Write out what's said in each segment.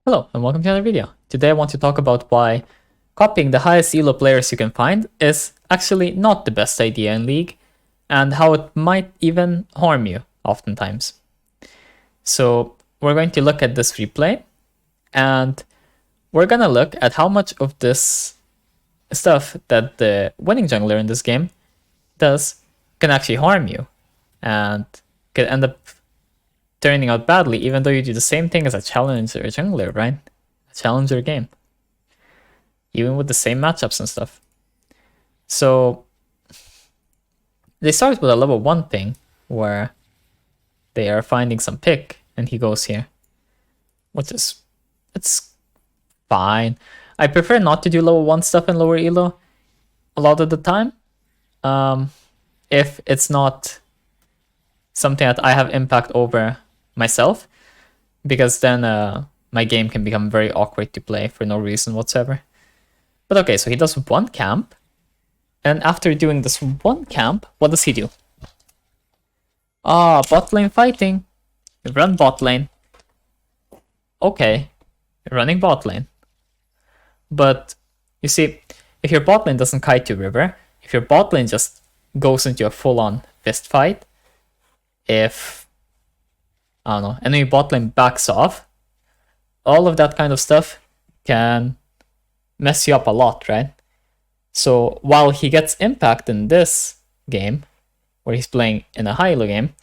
Hello and welcome to another video. Today I want to talk about why copying the highest elo players you can find is actually not the best idea in League, and how it might even harm you oftentimes. So we're going to look at this replay, and we're gonna look at how much of this stuff that the winning jungler in this game does can actually harm you, and could end up turning out badly, even though you do the same thing as a challenger jungler, right? A challenger game. Even with the same matchups and stuff. So they start with a level 1 thing where they are finding some pick and he goes here. Which is, it's fine. I prefer not to do level 1 stuff in lower elo a lot of the time. If it's not something that I have impact over myself, because then my game can become very awkward to play for no reason whatsoever. But okay, so he does one camp, and after doing this one camp, what does he do? Bot lane fighting. Run bot lane. Okay, running bot lane. But you see, if your bot lane doesn't kite to river, if your bot lane just goes into a full-on fist fight, if, I don't know, enemy bot lane backs off, all of that kind of stuff can mess you up a lot, right? So while he gets impact in this game, where he's playing in a high elo game,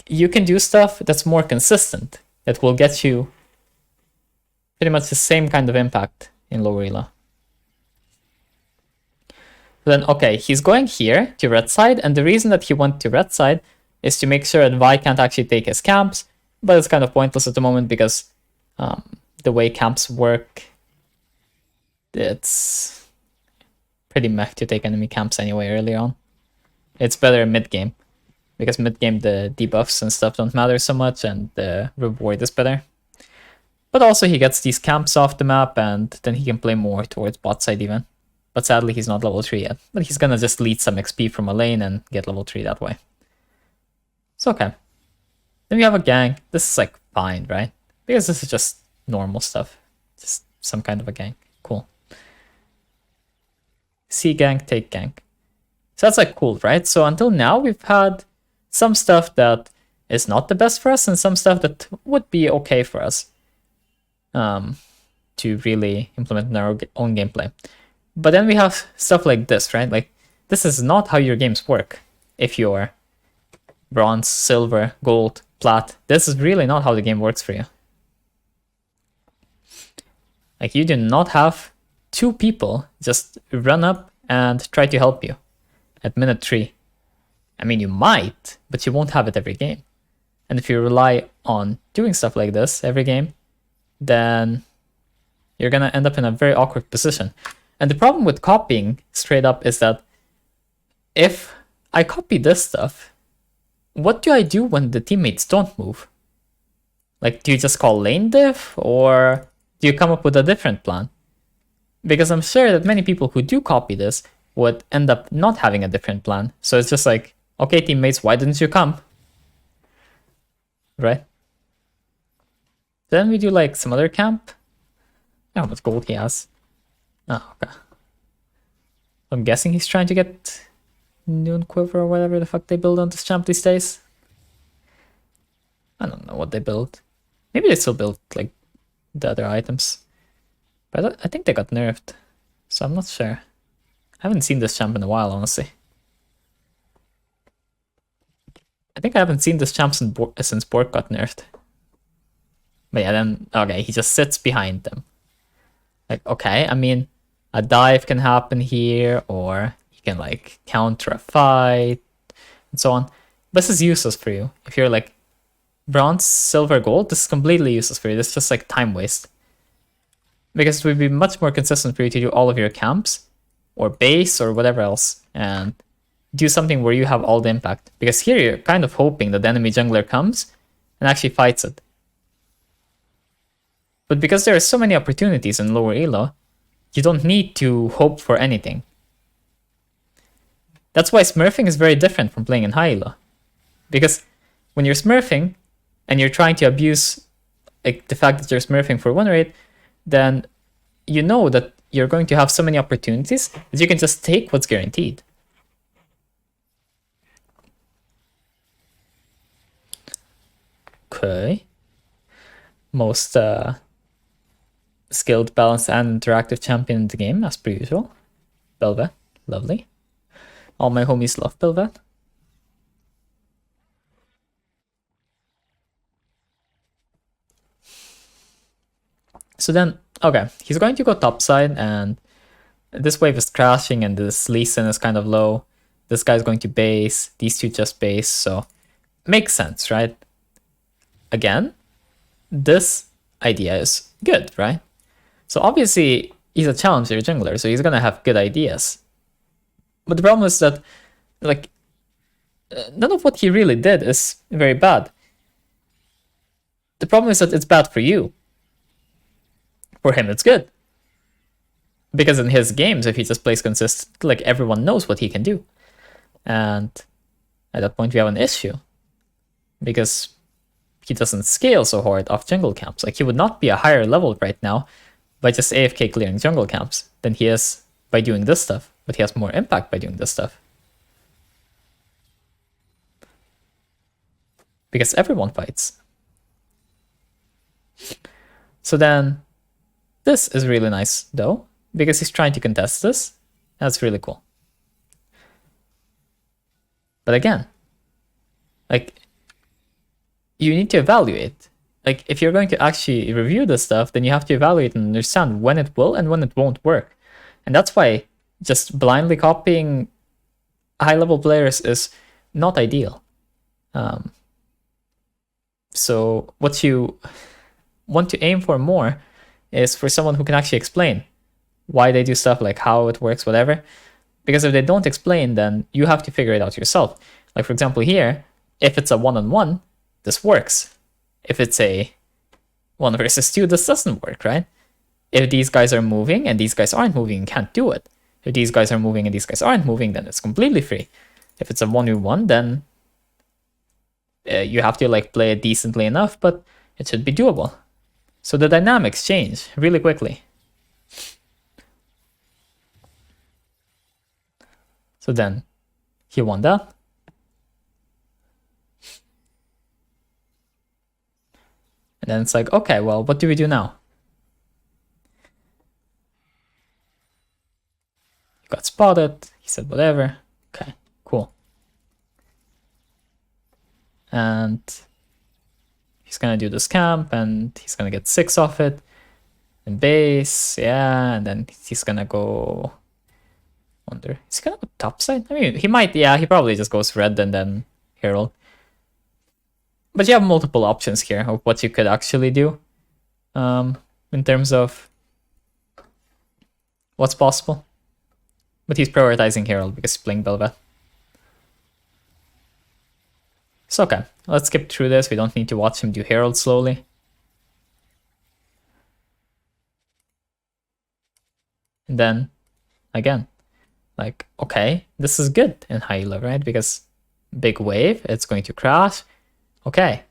you can do stuff that's more consistent, that will get you pretty much the same kind of impact in lower elo. Then, okay, he's going here to red side, and the reason that he went to red side is to make sure that Vi can't actually take his camps, but it's kind of pointless at the moment because the way camps work, it's pretty meh to take enemy camps anyway early on. It's better mid-game, because mid-game the debuffs and stuff don't matter so much and the reward is better. But also he gets these camps off the map and then he can play more towards bot side even. But sadly he's not level 3 yet, but he's gonna just lead some XP from a lane and get level 3 that way. It's okay. Then we have a gank. This is like fine, right? Because this is just normal stuff. Just some kind of a gank. Cool. See gank, take gank. So that's like cool, right? So until now we've had some stuff that is not the best for us and some stuff that would be okay for us to really implement in our own gameplay. But then we have stuff like this, right? Like, this is not how your games work. If you're bronze, silver, gold, plat, this is really not how the game works for you. Like, you do not have two people just run up and try to help you at minute 3. I mean, you might, but you won't have it every game. And if you rely on doing stuff like this every game, then you're gonna end up in a very awkward position. And the problem with copying straight up is that if I copy this stuff, what do I do when the teammates don't move? Like, do you just call lane diff, or do you come up with a different plan? Because I'm sure that many people who do copy this would end up not having a different plan. So it's just like, okay, teammates, why didn't you come? Right? Then we do like some other camp. I don't know how much gold he has. Oh, okay. I'm guessing he's trying to get Noon Quiver or whatever the fuck they build on this champ these days. I don't know what they build. Maybe they still build like the other items. But I think they got nerfed. So I'm not sure. I haven't seen this champ in a while, honestly. I think I haven't seen this champ since Bork got nerfed. But yeah, then, okay, he just sits behind them. Like, okay, I mean, a dive can happen here, or you can like counter a fight, and so on. But this is useless for you. If you're like bronze, silver, gold, this is completely useless for you. This is just like time waste. Because it would be much more consistent for you to do all of your camps, or base, or whatever else, and do something where you have all the impact. Because here you're kind of hoping that the enemy jungler comes and actually fights it. But because there are so many opportunities in lower elo, you don't need to hope for anything. That's why smurfing is very different from playing in high elo. Because when you're smurfing and you're trying to abuse like the fact that you're smurfing for win rate, then you know that you're going to have so many opportunities that you can just take what's guaranteed. Okay. Most skilled, balanced, and interactive champion in the game, as per usual. Bel'Veth, lovely. All my homies love Bel'Veth. So then, okay, he's going to go topside, and this wave is crashing, and this Lee Sin is kind of low. This guy's going to base, these two just base, so makes sense, right? Again, this idea is good, right? So obviously, he's a challenger jungler, so he's gonna have good ideas. But the problem is that, like, none of what he really did is very bad. The problem is that it's bad for you. For him, it's good. Because in his games, if he just plays consistent, like, everyone knows what he can do. And at that point, we have an issue. Because he doesn't scale so hard off jungle camps. Like, he would not be a higher level right now by just AFK clearing jungle camps than he is by doing this stuff. But he has more impact by doing this stuff. Because everyone fights. So then, this is really nice, though, because he's trying to contest this. That's really cool. But again, like, you need to evaluate. Like, if you're going to actually review this stuff, then you have to evaluate and understand when it will and when it won't work. And that's why just blindly copying high-level players is not ideal. So what you want to aim for more is for someone who can actually explain why they do stuff, like how it works, whatever. Because if they don't explain, then you have to figure it out yourself. Like, for example, here, if it's a one-on-one, this works. If it's a 1 versus 2, this doesn't work, right? If these guys are moving and these guys aren't moving, you can't do it. If these guys are moving and these guys aren't moving, then it's completely free. If it's a 1v1, then you have to, like, play it decently enough, but it should be doable. So the dynamics change really quickly. So then he won that. And then it's like, okay, well, what do we do now? He got spotted. He said whatever. Okay, cool. And he's gonna do this camp, and he's gonna get 6 off it. And base, yeah, and then he's gonna go... Wonder, is he gonna go topside? I mean, he might, yeah, he probably just goes red and then Herald. But you have multiple options here of what you could actually do in terms of what's possible. But he's prioritizing Herald because he's playing Bel'Veth. So okay, let's skip through this. We don't need to watch him do Herald slowly. And then, again, like, okay, this is good in high elo, right? Because big wave, it's going to crash. Okay,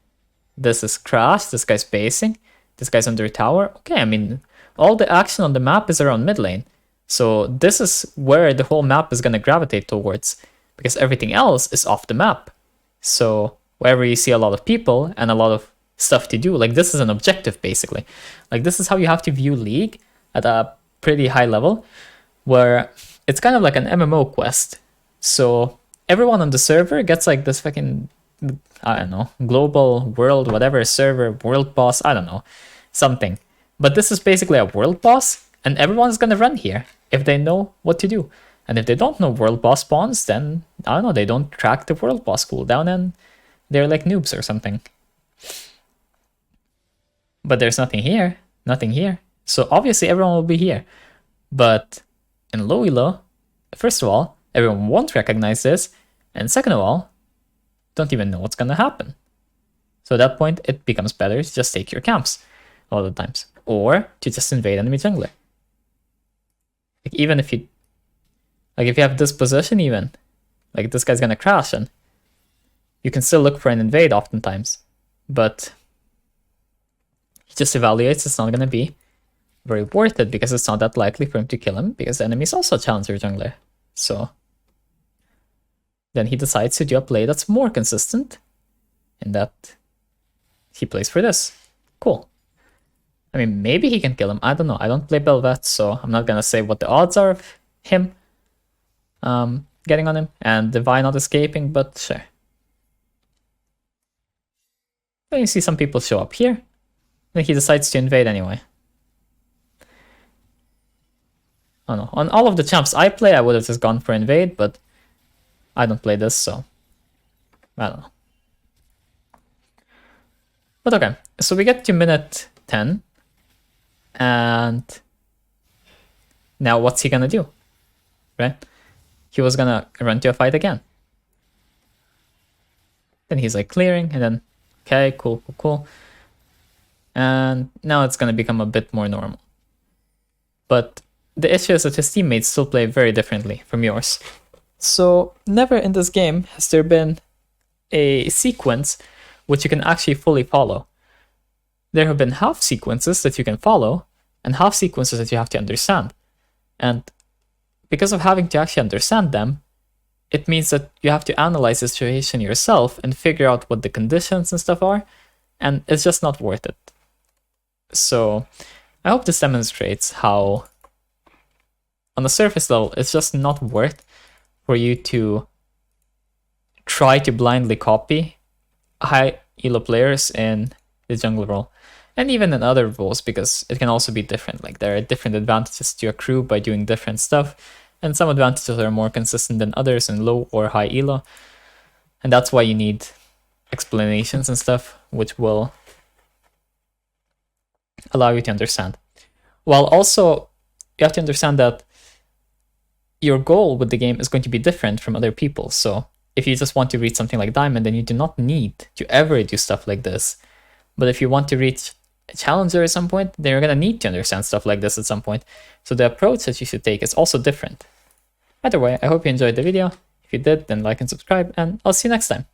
this is crash, this guy's basing, this guy's under tower. Okay, I mean, all the action on the map is around mid lane. So this is where the whole map is going to gravitate towards, because everything else is off the map. So wherever you see a lot of people and a lot of stuff to do, like, this is an objective, basically. Like, this is how you have to view League at a pretty high level, where it's kind of like an MMO quest. So everyone on the server gets, like, this fucking, I don't know, global world, whatever, server, world boss, I don't know, something. But this is basically a world boss, and everyone's gonna run here if they know what to do. And if they don't know world boss spawns, then, I don't know, they don't track the world boss cooldown and they're like noobs or something. But there's nothing here, nothing here. So obviously everyone will be here. But in low elo, first of all, everyone won't recognize this. And second of all, don't even know what's gonna happen. So at that point, it becomes better to just take your camps all the times. Or to just invade enemy jungler. Like, even if you... Like, if you have this position even, like, this guy's gonna crash, and you can still look for an invade oftentimes. But just evaluates it's not going to be very worth it because it's not that likely for him to kill him because the enemy is also a challenger jungler. So then he decides to do a play that's more consistent in that he plays for this. Cool. I mean, maybe he can kill him. I don't know. I don't play Bel'Veth, so I'm not going to say what the odds are of him getting on him and the Vi not escaping, but sure. Then you see some people show up here. Then he decides to invade anyway. Oh no, on all of the champs I play, I would have just gone for invade, but I don't play this, so I don't know. But okay, so we get to minute 10, and now what's he gonna do, right? He was gonna run to a fight again. Then he's like clearing, and then, okay, cool. And now it's gonna become a bit more normal. But the issue is that his teammates still play very differently from yours. So never in this game has there been a sequence which you can actually fully follow. There have been half sequences that you can follow and half sequences that you have to understand. And because of having to actually understand them, it means that you have to analyze the situation yourself and figure out what the conditions and stuff are, and it's just not worth it. So I hope this demonstrates how on the surface level it's just not worth for you to try to blindly copy high elo players in the jungle role and even in other roles, because it can also be different. Like there are different advantages to accrue by doing different stuff, and some advantages are more consistent than others in low or high elo, and that's why you need explanations and stuff which will allow you to understand. While also you have to understand that your goal with the game is going to be different from other people. So if you just want to reach something like Diamond, then you do not need to ever do stuff like this. But if you want to reach a challenger at some point, then you're going to need to understand stuff like this at some point. So the approach that you should take is also different. Either way, I hope you enjoyed the video. If you did, then like and subscribe, and I'll see you next time.